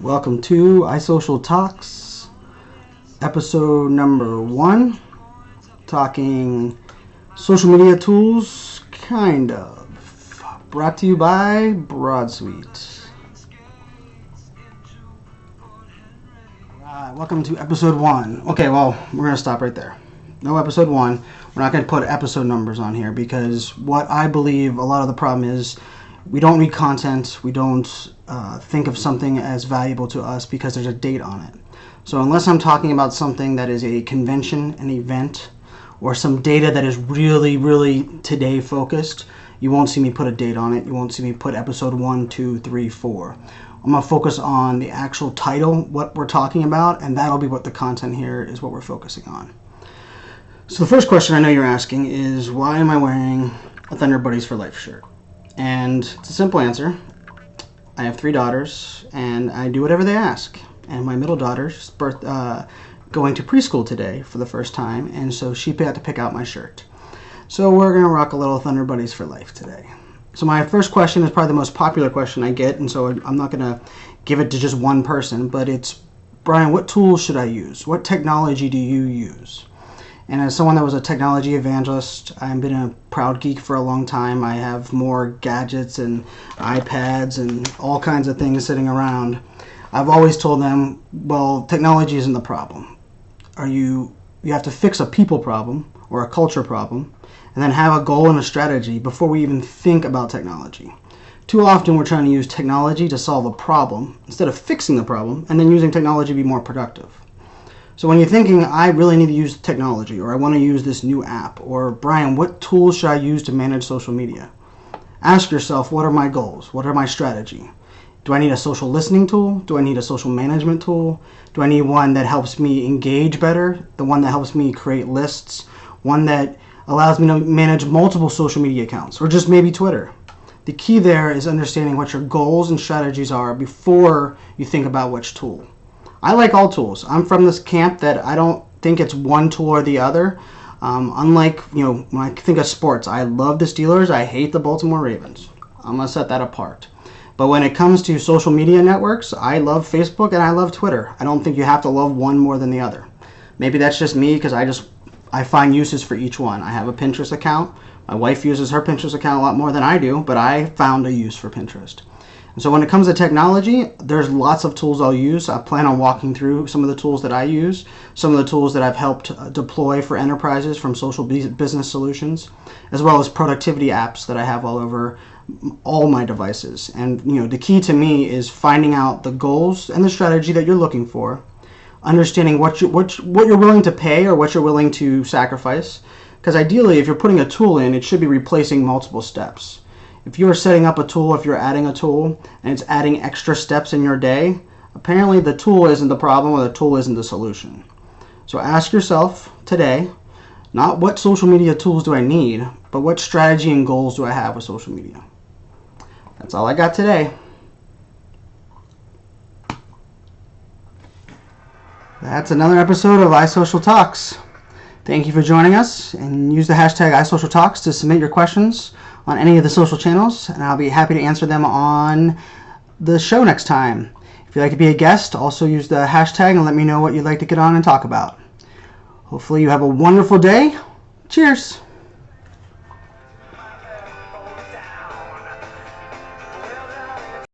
Welcome to iSocial Talks, episode number 1, talking social media tools, kind of. Brought to you by Broadsuite. Welcome to episode 1. Okay, well, we're going to stop right there. No episode 1. We're not going to put episode numbers on here because what I believe a lot of the problem is we don't read content, we don't think of something as valuable to us because there's a date on it. So unless I'm talking about something that is a convention, an event, or some data that is really today focused, you won't see me put a date on it. You won't see me put episode 1, 2, 3, 4. I'm going to focus on the actual title, what we're talking about, and that'll be what the content here is, what we're focusing on. So the first question I know you're asking is, why am I wearing a Thunder Buddies for Life shirt? And it's a simple answer. I have 3 daughters, and I do whatever they ask. And my middle daughter's going to preschool today for the first time, and so she had to pick out my shirt. So we're going to rock a little Thunder Buddies for Life today. So my first question is probably the most popular question I get, and so I'm not going to give it to just one person, but it's, Brian, what tools should I use? What technology do you use? And as someone that was a technology evangelist, I've been a proud geek for a long time. I have more gadgets and iPads and all kinds of things sitting around. I've always told them, well, technology isn't the problem. You have to fix a people problem or a culture problem and then have a goal and a strategy before we even think about technology. Too often we're trying to use technology to solve a problem instead of fixing the problem and then using technology to be more productive. So when you're thinking, I really need to use technology, or I want to use this new app, or Brian, what tools should I use to manage social media? Ask yourself, what are my goals? What are my strategy? Do I need a social listening tool? Do I need a social management tool? Do I need one that helps me engage better? The one that helps me create lists? One that allows me to manage multiple social media accounts, or just maybe Twitter? The key there is understanding what your goals and strategies are before you think about which tool. I like all tools. I'm from this camp that I don't think it's one tool or the other. Unlike, when I think of sports, I love the Steelers. I hate the Baltimore Ravens. I'm going to set that apart. But when it comes to social media networks, I love Facebook and I love Twitter. I don't think you have to love one more than the other. Maybe that's just me because I find uses for each one. I have a Pinterest account. My wife uses her Pinterest account a lot more than I do, but I found a use for Pinterest. And so when it comes to technology, there's lots of tools I'll use. I plan on walking through some of the tools that I use, some of the tools that I've helped deploy for enterprises from social business solutions, as well as productivity apps that I have all over all my devices. And the key to me is finding out the goals and the strategy that you're looking for, understanding what you're willing to pay or what you're willing to sacrifice. Because ideally, if you're putting a tool in, it should be replacing multiple steps. If you're setting up a tool, if you're adding a tool, and it's adding extra steps in your day, apparently the tool isn't the problem or the tool isn't the solution. So ask yourself today, not what social media tools do I need, but what strategy and goals do I have with social media? That's all I got today. That's another episode of iSocial Talks. Thank you for joining us, and use the hashtag iSocial Talks to submit your questions on any of the social channels, and I'll be happy to answer them on the show next time. If you'd like to be a guest, also use the hashtag and let me know what you'd like to get on and talk about. Hopefully you have a wonderful day. Cheers!